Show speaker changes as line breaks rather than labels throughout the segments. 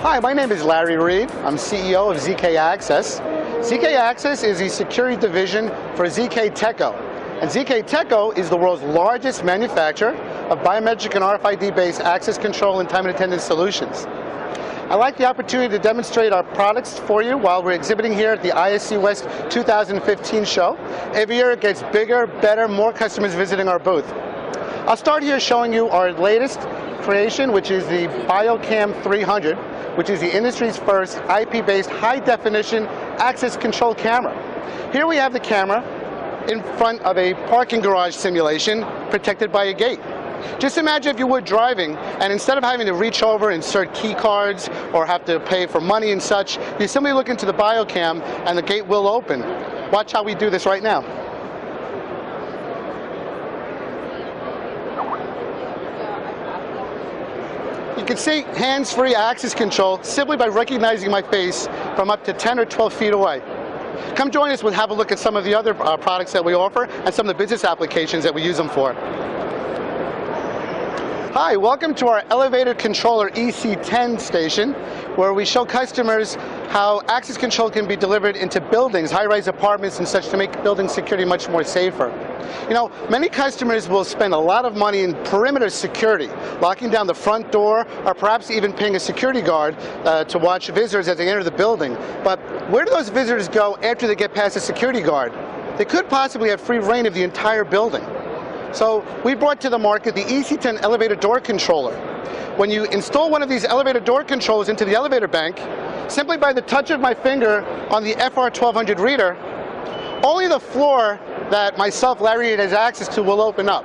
Hi, my name is Larry Reed. I'm CEO of ZKAccess. ZKAccess is the security division for ZKTecco. And ZKTecco is the world's largest manufacturer of biometric and RFID-based access control and time and attendance solutions. I'd like the opportunity to demonstrate our products for you while we're exhibiting here at the ISC West 2015 show. Every year it gets bigger, better, more customers visiting our booth. I'll start here showing you our latest creation, which is the BioCam 300, which is the industry's first IP-based high-definition access control camera. Here we have the camera in front of a parking garage simulation protected by a gate. Just imagine if you were driving, and instead of having to reach over, insert key cards, or have to pay for money and such, you simply look into the BioCam and the gate will open. Watch how we do this right now. You can see hands-free access control simply by recognizing my face from up to 10 or 12 feet away. Come join us, we'll have a look at some of the other products that we offer and some of the business applications that we use them for. Hi, welcome to our elevator controller EC10 station, where we show customers how access control can be delivered into buildings, high-rise apartments and such, to make building security much more safer. You know, many customers will spend a lot of money in perimeter security, locking down the front door, or perhaps even paying a security guard to watch visitors as they enter the building. But where do those visitors go after they get past the security guard? They could possibly have free reign of the entire building. So we brought to the market the EC10 elevator door controller. When you install one of these elevator door controls into the elevator bank, simply by the touch of my finger on the FR1200 reader, only the floor that myself, Larry, has access to will open up.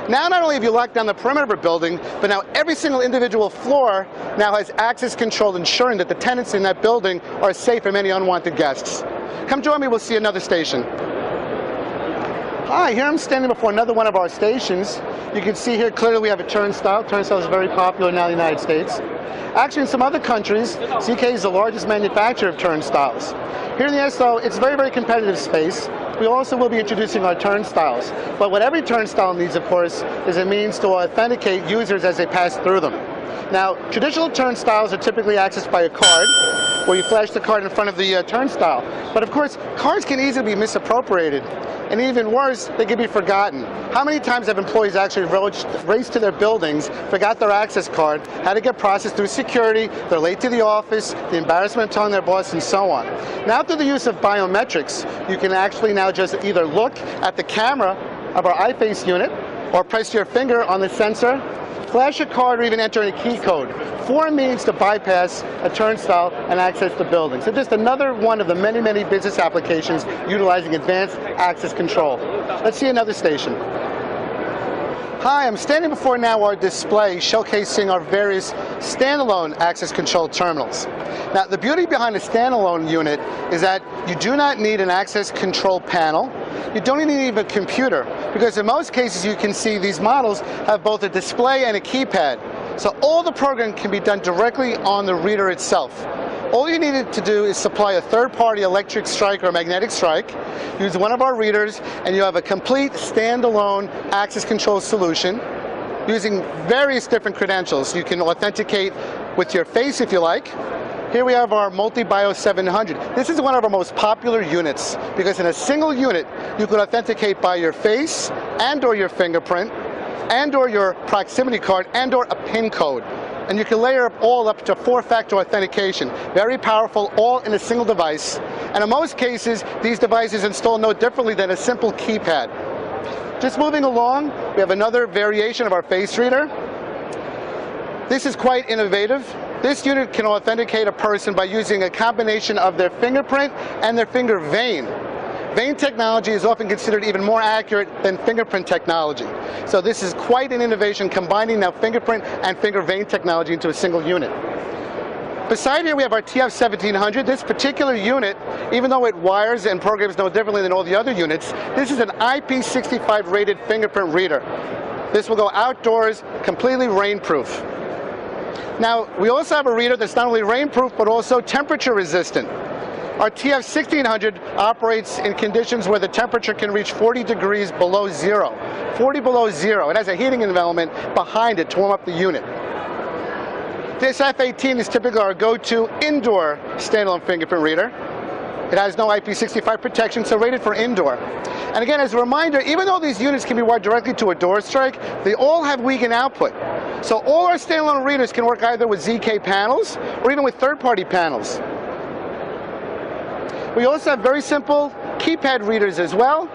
Now not only have you locked down the perimeter of a building, but now every single individual floor now has access control, ensuring that the tenants in that building are safe from any unwanted guests. Come join me, we'll see another station. Hi, here I'm standing before another one of our stations. You can see here clearly we have a turnstile. Turnstile is very popular now in the United States. Actually, in some other countries, ZK is the largest manufacturer of turnstiles. Here in the US, though, it's a very, very competitive space. We also will be introducing our turnstiles. But what every turnstile needs, of course, is a means to authenticate users as they pass through them. Now, traditional turnstiles are typically accessed by a card, where you flash the card in front of the turnstile. But of course, cards can easily be misappropriated. And even worse, they can be forgotten. How many times have employees actually raced to their buildings, forgot their access card, had to get processed through security, they're late to the office, the embarrassment of telling their boss, and so on. Now, through the use of biometrics, you can actually now just either look at the camera of our iFace unit, or press your finger on the sensor, flash a card, or even enter in a key code. 4 means to bypass a turnstile and access the building. So just another one of the many, many business applications utilizing advanced access control. Let's see another station. Hi, I'm standing before now our display showcasing our various standalone access control terminals. Now, the beauty behind a standalone unit is that you do not need an access control panel. You don't even need a computer, because in most cases you can see these models have both a display and a keypad. So all the programming can be done directly on the reader itself. All you needed to do is supply a third-party electric strike or magnetic strike, use one of our readers, and you have a complete standalone access control solution using various different credentials. You can authenticate with your face if you like. Here we have our Multi-Bio 700. This is one of our most popular units because in a single unit you can authenticate by your face and or your fingerprint and or your proximity card and or a PIN code. And you can layer all up to 4-factor authentication. Very powerful, all in a single device. And in most cases, these devices install no differently than a simple keypad. Just moving along, we have another variation of our face reader. This is quite innovative. This unit can authenticate a person by using a combination of their fingerprint and their finger vein. Vein technology is often considered even more accurate than fingerprint technology. So this is quite an innovation, combining now fingerprint and finger vein technology into a single unit. Beside here we have our TF1700. This particular unit, even though it wires and programs no differently than all the other units, this is an IP65 rated fingerprint reader. This will go outdoors, completely rainproof. Now, we also have a reader that's not only rainproof but also temperature resistant. Our TF1600 operates in conditions where the temperature can reach 40 degrees below zero. 40 below zero. It has a heating element behind it to warm up the unit. This F18 is typically our go-to indoor standalone fingerprint reader. It has no IP65 protection, so rated for indoor. And again, as a reminder, even though these units can be wired directly to a door strike, they all have Wiegand output. So all our standalone readers can work either with ZK panels or even with third-party panels. We also have very simple keypad readers as well,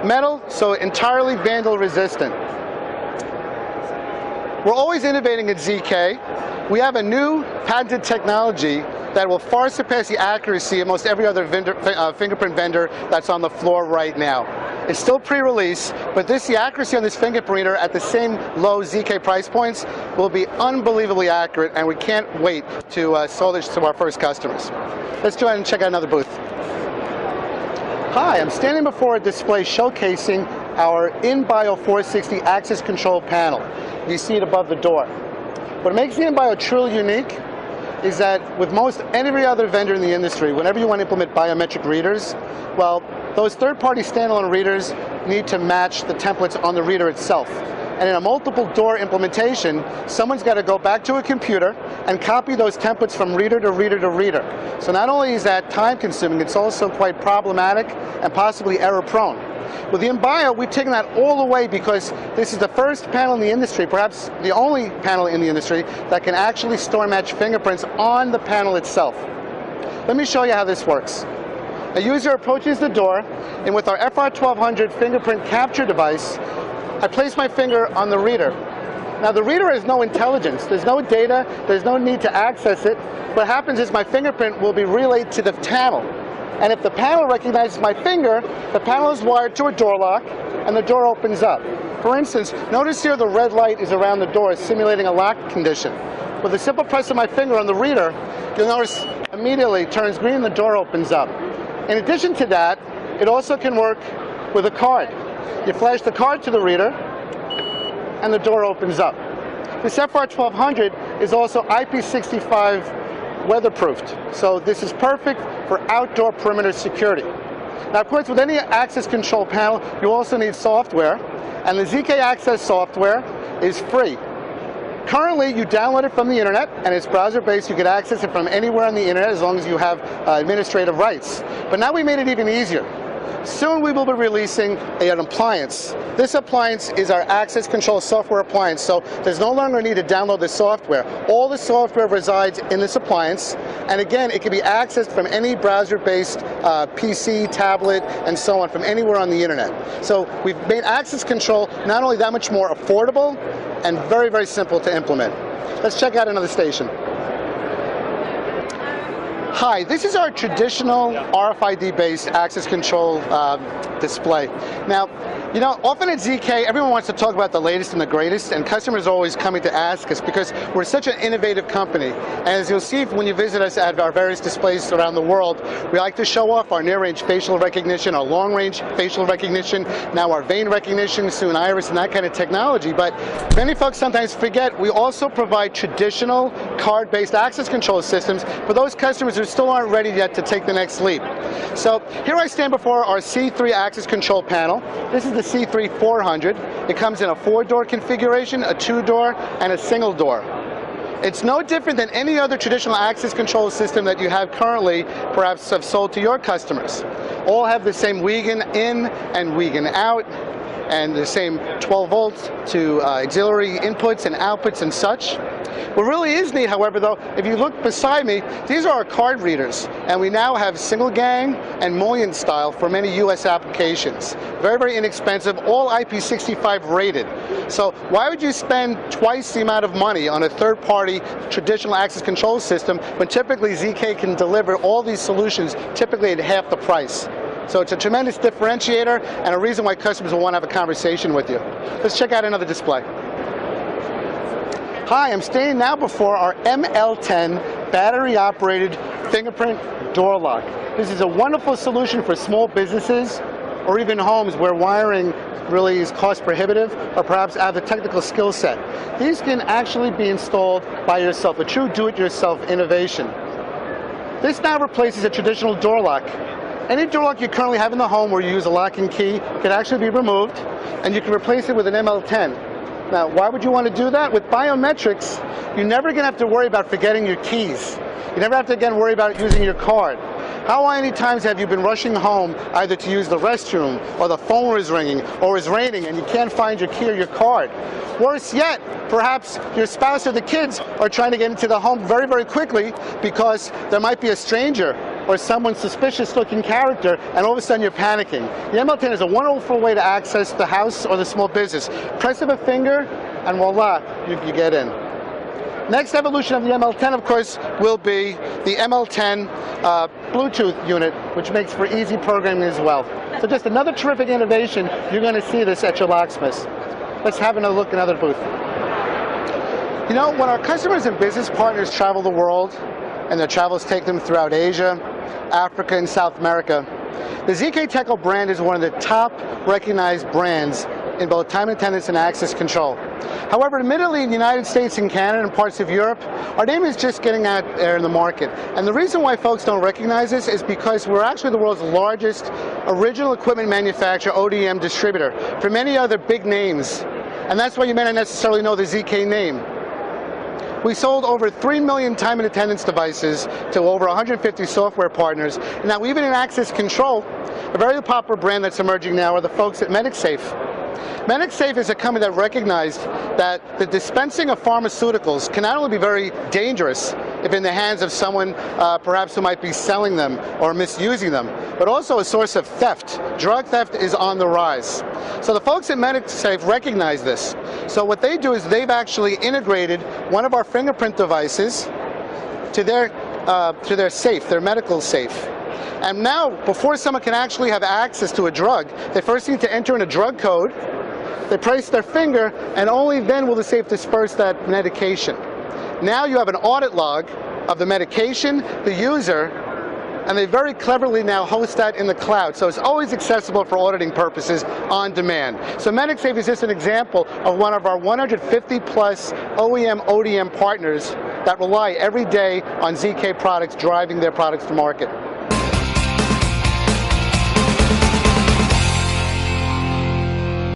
metal, so entirely vandal resistant. We're always innovating at ZK. We have a new patented technology that will far surpass the accuracy of most every other fingerprint vendor that's on the floor right now. It's still pre-release, but the accuracy on this fingerprint reader at the same low ZK price points will be unbelievably accurate, and we can't wait to sell this to our first customers. Let's go ahead and check out another booth. Hi, I'm standing before a display showcasing our InBio 460 access control panel. You see it above the door. What makes the InBio truly unique is that with most every other vendor in the industry, whenever you want to implement biometric readers, well, those third-party standalone readers need to match the templates on the reader itself. And in a multiple door implementation, someone's got to go back to a computer and copy those templates from reader to reader to reader. So not only is that time consuming, it's also quite problematic and possibly error prone. With the InBio, we've taken that all away because this is the first panel in the industry, perhaps the only panel in the industry, that can actually store match fingerprints on the panel itself. Let me show you how this works. A user approaches the door, and with our FR1200 fingerprint capture device, I place my finger on the reader. Now the reader has no intelligence, there's no data, there's no need to access it. What happens is my fingerprint will be relayed to the panel. And if the panel recognizes my finger, the panel is wired to a door lock and the door opens up. For instance, notice here the red light is around the door, simulating a lock condition. With a simple press of my finger on the reader, you'll notice immediately it turns green and the door opens up. In addition to that, it also can work with a card. You flash the card to the reader and the door opens up. This FR1200 is also IP65 weatherproofed, so this is perfect for outdoor perimeter security. Now, of course, with any access control panel, you also need software, and the ZKAccess software is free. Currently, you download it from the internet, and it's browser-based. You can access it from anywhere on the internet as long as you have administrative rights. But now we made it even easier. Soon we will be releasing an appliance. This appliance is our access control software appliance, so there's no longer a need to download the software. All the software resides in this appliance, and again, it can be accessed from any browser-based PC, tablet, and so on, from anywhere on the internet. So we've made access control not only that much more affordable, and very, very simple to implement. Let's check out another station. Hi, this is our traditional RFID-based access control display. Now, you know, often at ZK, everyone wants to talk about the latest and the greatest, and customers are always coming to ask us because we're such an innovative company. And as you'll see when you visit us at our various displays around the world, we like to show off our near-range facial recognition, our long-range facial recognition, now our vein recognition, soon iris, and that kind of technology. But many folks sometimes forget we also provide traditional card-based access control systems for those customers who still aren't ready yet to take the next leap. So here I stand before our C3 access control panel. This is the C3 400. It comes in a 4-door configuration, a 2-door, and a single door. It's no different than any other traditional access control system that you have currently, perhaps have sold to your customers. All have the same Wiegand in and Wiegand out, and the same 12 volts to auxiliary inputs and outputs and such. What really is neat, however, though, if you look beside me, these are our card readers, and we now have single gang and mullion style for many US applications. Very, very inexpensive, all IP65 rated. So why would you spend twice the amount of money on a third-party traditional access control system when typically ZK can deliver all these solutions typically at half the price? So it's a tremendous differentiator and a reason why customers will want to have a conversation with you. Let's check out another display. Hi, I'm standing now before our ML10 battery-operated fingerprint door lock. This is a wonderful solution for small businesses or even homes where wiring really is cost prohibitive or perhaps out of the technical skill set. These can actually be installed by yourself, a true do-it-yourself innovation. This now replaces a traditional door lock. Any door lock you currently have in the home where you use a lock and key can actually be removed, and you can replace it with an ML10. Now, why would you want to do that? With biometrics, you're never going to have to worry about forgetting your keys. You never have to, again, worry about using your card. How many times have you been rushing home either to use the restroom, or the phone is ringing, or it's raining, and you can't find your key or your card? Worse yet, perhaps your spouse or the kids are trying to get into the home very, very quickly because there might be a stranger or someone suspicious-looking character, and all of a sudden you're panicking. The ML10 is a wonderful way to access the house or the small business. Press of a finger, and voila, you get in. Next evolution of the ML10, of course, will be the ML10 Bluetooth unit, which makes for easy programming as well. So just another terrific innovation. You're going to see this at your locksmiths. Let's have another look at another booth. You know, when our customers and business partners travel the world, and their travels take them throughout Asia, Africa, and South America, the ZKTecco brand is one of the top recognized brands in both time and attendance and access control. However, admittedly, in the United States and Canada and parts of Europe, our name is just getting out there in the market. And the reason why folks don't recognize this is because we're actually the world's largest original equipment manufacturer, ODM distributor, for many other big names. And that's why you may not necessarily know the ZK name. We sold over 3 million time and attendance devices to over 150 software partners. Now, even in access control, a very popular brand that's emerging now are the folks at MedicSafe. MedicSafe is a company that recognized that the dispensing of pharmaceuticals can not only be very dangerous if in the hands of someone perhaps who might be selling them or misusing them, but also a source of theft. Drug theft is on the rise. So the folks at MedicSafe recognize this. So what they do is they've actually integrated one of our fingerprint devices to their safe, their medical safe. And now, before someone can actually have access to a drug, they first need to enter in a drug code, they place their finger, and only then will the safe disperse that medication. Now you have an audit log of the medication, the user, and they very cleverly now host that in the cloud. So it's always accessible for auditing purposes on demand. So MedicSafe is just an example of one of our 150 plus OEM, ODM partners that rely every day on ZK products driving their products to market.